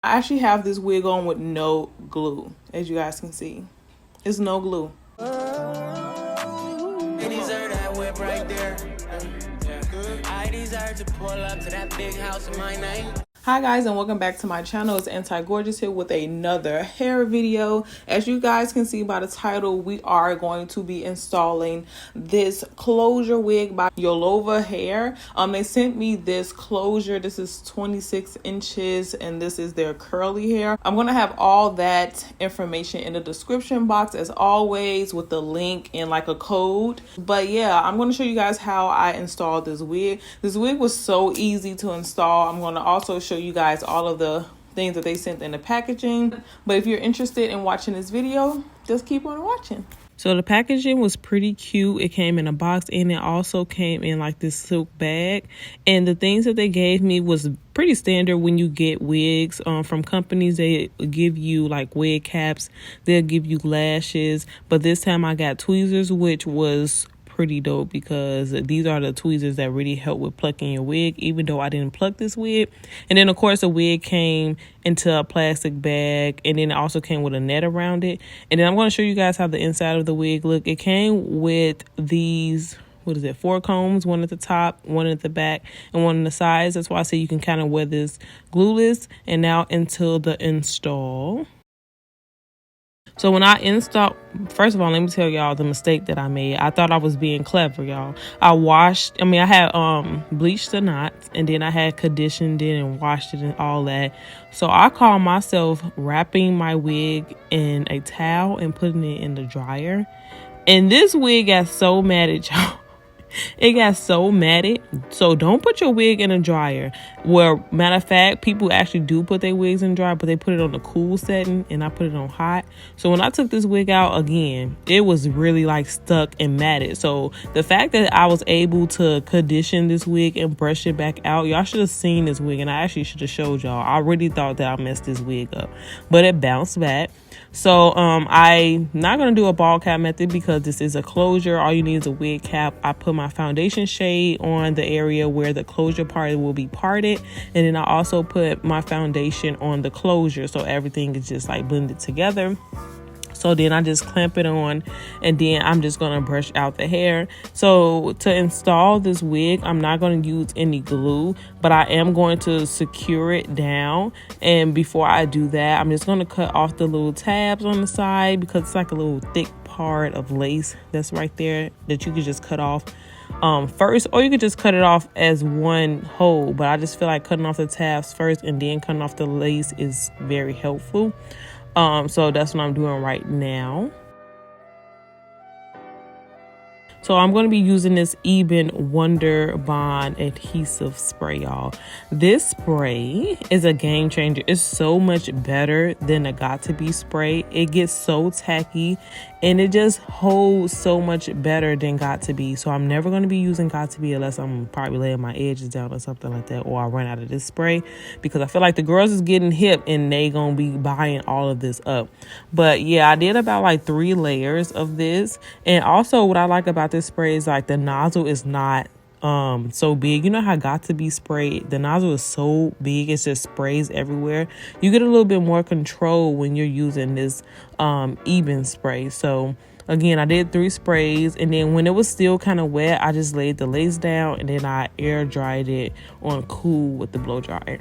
I actually have this wig on with no glue, as you guys can see. It's no glue. I deserve that whip right there. I deserve to pull up to that big house in my name. Hi guys, and welcome back to my channel. It's Anti-Gorgeous here with another hair video. As you guys can see by the title, we are going to be installing this closure wig by Yolova hair. They sent me this closure. This is 26 inches and this is their curly hair. I'm going to have all that information in the description box as always, with the link and like a code. But yeah, I'm going to show you guys how I installed this wig. This wig was so easy to install. I'm going to also show you guys all of the things that they sent in the packaging. But if you're interested in watching this video, just keep on watching. So the packaging was pretty cute. It came in a box and it also came in like this silk bag. And the things that they gave me was pretty standard when you get wigs from companies. They give you like wig caps, they'll give you lashes, but this time I got tweezers, which was pretty dope because these are the tweezers that really help with plucking your wig, even though I didn't pluck this wig. And then of course the wig came into a plastic bag, and then it also came with a net around it. And then I'm going to show you guys how the inside of the wig look. It came with these, what is it, 4 combs, one at the top, one at the back, and one on the sides. That's why I say you can kind of wear this glueless. And now until the install. So when I installed, first of all, let me tell y'all the mistake that I made. I thought I was being clever, y'all. I had bleached the knots, and then I had conditioned it and washed it and all that. So I called myself wrapping my wig in a towel and putting it in the dryer. And this wig got so matted, y'all. It got so matted. So don't put your wig in a dryer. Well, matter of fact, people actually do put their wigs in dryer, but they put it on the cool setting, and I put it on hot. So when I took this wig out again, it was really like stuck and matted. So the fact that I was able to condition this wig and brush it back out, y'all should have seen this wig, and I actually should have showed y'all. I really thought that I messed this wig up, but it bounced back. So I'm not going to do a ball cap method because this is a closure. All you need is a wig cap. I put my foundation shade on the area where the closure part will be parted, and then I also put my foundation on the closure, so everything is just like blended together. So then I just clamp it on, and then I'm just going to brush out the hair. So to install this wig, I'm not going to use any glue, but I am going to secure it down. And before I do that, I'm just going to cut off the little tabs on the side, because it's like a little thick part of lace that's right there that you could just cut off first, or you could just cut it off as one whole. But I just feel like cutting off the tabs first and then cutting off the lace is very helpful. So that's what I'm doing right now. So I'm going to be using this Eben Wonder Bond adhesive spray, y'all. This spray is a game changer. It's so much better than a Got2b spray. It gets so tacky, and it just holds so much better than Got2b. So I'm never going to be using Got2b unless I'm probably laying my edges down or something like that, or I run out of this spray, because I feel like the girls is getting hip and they going to be buying all of this up. But yeah, I did about like 3 layers of this. And also what I like about this spray is like the nozzle is not so big. You know how Got2b spray, the nozzle is so big, it just sprays everywhere. You get a little bit more control when you're using this Eben spray. So again, I did 3 sprays, and then when it was still kind of wet, I just laid the lace down, and then I air dried it on cool with the blow dryer.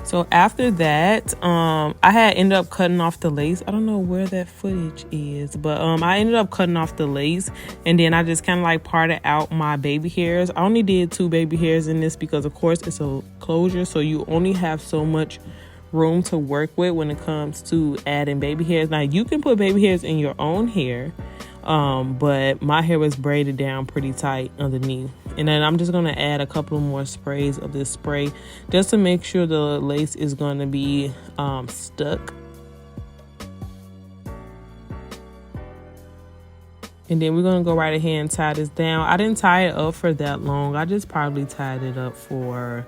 So after that, I had ended up cutting off the lace. I don't know where that footage is, but I ended up cutting off the lace, and then I just kind of like parted out my baby hairs. I only did 2 baby hairs in this because of course it's a closure, so you only have so much room to work with when it comes to adding baby hairs. Now you can put baby hairs in your own hair, but my hair was braided down pretty tight underneath. And then I'm just going to add a couple more sprays of this spray just to make sure the lace is going to be stuck. And then we're going to go right ahead and tie this down. I didn't tie it up for that long. I just probably tied it up for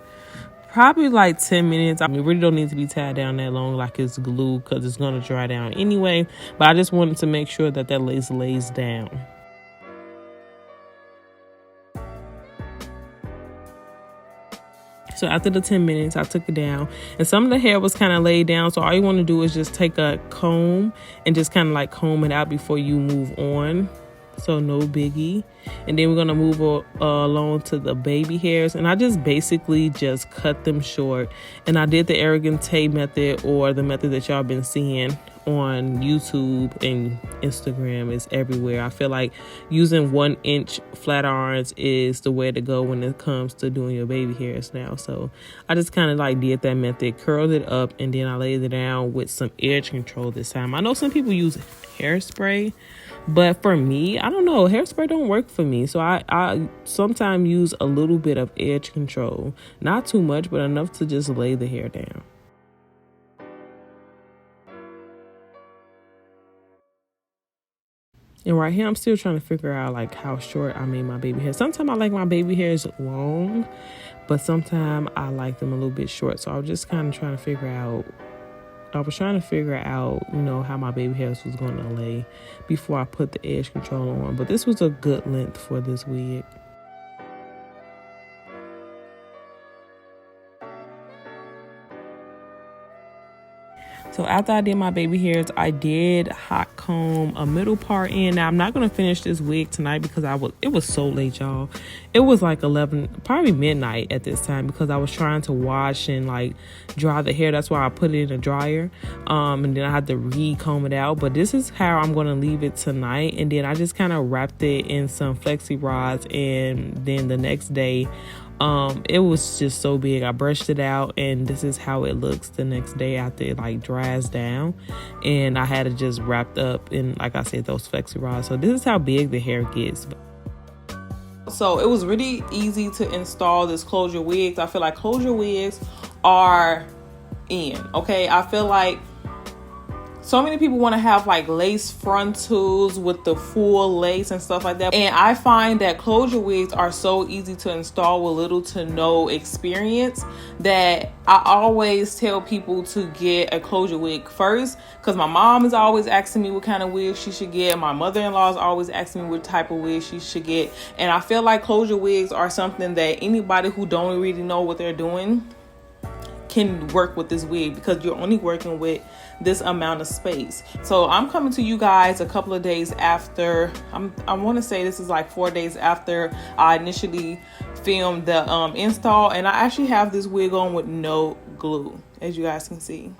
probably like 10 minutes. I mean, it really don't need to be tied down that long like it's glue, because it's going to dry down anyway. But I just wanted to make sure that that lace lays down. So after the 10 minutes, I took it down, and some of the hair was kind of laid down. So all you want to do is just take a comb and just kind of like comb it out before you move on. So no biggie. And then we're going to move along to the baby hairs. And I just basically just cut them short. And I did the arrogant tape method, or the method that y'all been seeing on YouTube and Instagram. Is everywhere. I feel like using 1-inch flat irons is the way to go when it comes to doing your baby hairs now. So I just kind of like did that method, curled it up, and then I laid it down with some edge control this time. I know some people use hairspray, but for me, I don't know, hairspray don't work for me. So I sometimes use a little bit of edge control, not too much, but enough to just lay the hair down. And right here, I'm still trying to figure out like how short I made my baby hair. Sometimes I like my baby hairs long, but sometimes I like them a little bit short. So I was just kind of trying to figure out, you know, how my baby hairs was going to lay before I put the edge control on. But this was a good length for this wig. So after I did my baby hairs, I did hot comb a middle part in. Now I'm not gonna finish this wig tonight because it was so late, y'all. It was like 11, probably midnight at this time, because I was trying to wash and like dry the hair. That's why I put it in a dryer. And then I had to re-comb it out. But this is how I'm gonna leave it tonight. And then I just kind of wrapped it in some flexi rods, and then the next day, it was just so big. I brushed it out, and this is how it looks the next day after it like dries down. And I had it just wrapped up in, like I said, those flexi rods. So this is how big the hair gets. So it was really easy to install this closure wigs. I feel like closure wigs are in, okay? I feel like so many people want to have like lace frontals with the full lace and stuff like that. And I find that closure wigs are so easy to install with little to no experience that I always tell people to get a closure wig first, because my mom is always asking me what kind of wig she should get. My mother-in-law is always asking me what type of wig she should get. And I feel like closure wigs are something that anybody who don't really know what they're doing can work with this wig, because you're only working with this amount of space. So I'm coming to you guys a couple of days after, I want to say this is like 4 days after I initially filmed the install, and I actually have this wig on with no glue. As you guys can see,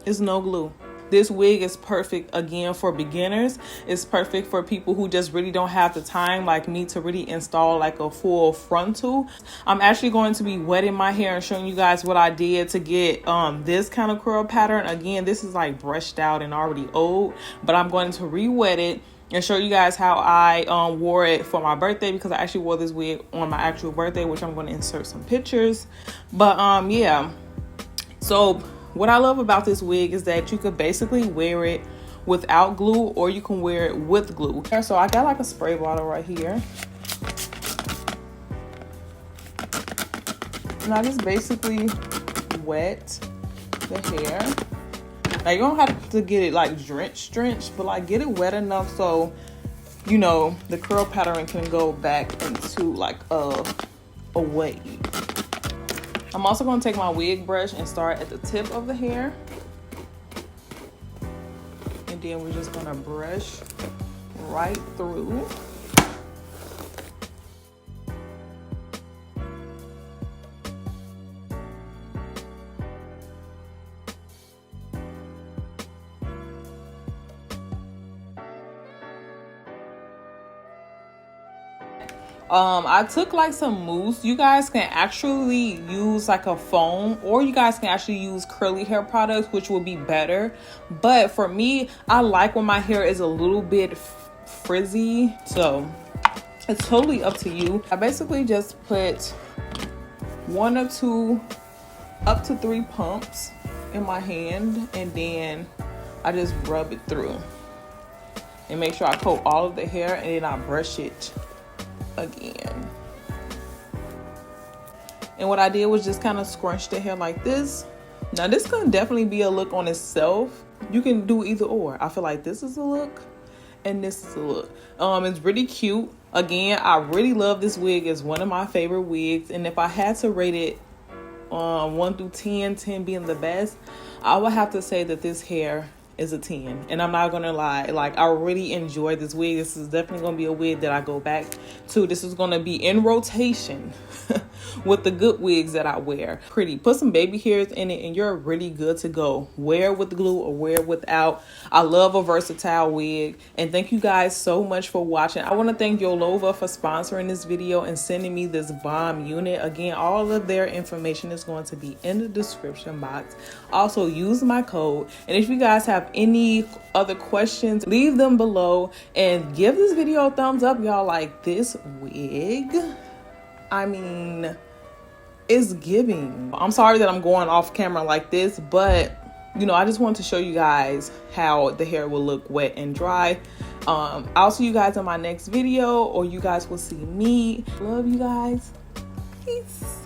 it's no glue. This wig is perfect, again, for beginners. It's perfect for people who just really don't have the time like me to really install like a full frontal. I'm actually going to be wetting my hair and showing you guys what I did to get this kind of curl pattern. Again, this is like brushed out and already old, but I'm going to re-wet it and show you guys how I wore it for my birthday, because I actually wore this wig on my actual birthday, which I'm going to insert some pictures. But yeah, so what I love about this wig is that you could basically wear it without glue, or you can wear it with glue. So I got like a spray bottle right here, and I just basically wet the hair. Now you don't have to get it like drenched, but like get it wet enough so, you know, the curl pattern can go back into like a wave. I'm also going to take my wig brush and start at the tip of the hair. And then we're just going to brush right through. I took like some mousse. You guys can actually use like a foam, or you guys can actually use curly hair products, which will be better. But for me, I like when my hair is a little bit frizzy, so it's totally up to you. I basically just put 1 or 2 up to 3 pumps in my hand, and then I just rub it through and make sure I coat all of the hair, and then I brush it again. And what I did was just kind of scrunch the hair like this. Now this can definitely be a look on itself. You can do either or. I feel like this is a look and this is a look. It's really cute. Again, I really love this wig. It's one of my favorite wigs, and if I had to rate it 1 through 10, 10 being the best, I would have to say that this hair is a 10. And I'm not gonna lie, like, I really enjoy this wig. This is definitely gonna be a wig that I go back to. This is gonna be in rotation with the good wigs that I wear. Pretty. Put some baby hairs in it and you're really good to go. Wear with glue or wear without. I love a versatile wig. And thank you guys so much for watching. I want to thank Yolova for sponsoring this video and sending me this bomb unit. Again, all of their information is going to be in the description box. Also, use my code. And if you guys have any other questions, leave them below and give this video a thumbs up, y'all. Like, this wig, I mean, it's giving. I'm sorry that I'm going off camera like this, but you know, I just wanted to show you guys how the hair will look wet and dry. I'll see you guys in my next video, or you guys will see me. Love you guys. Peace.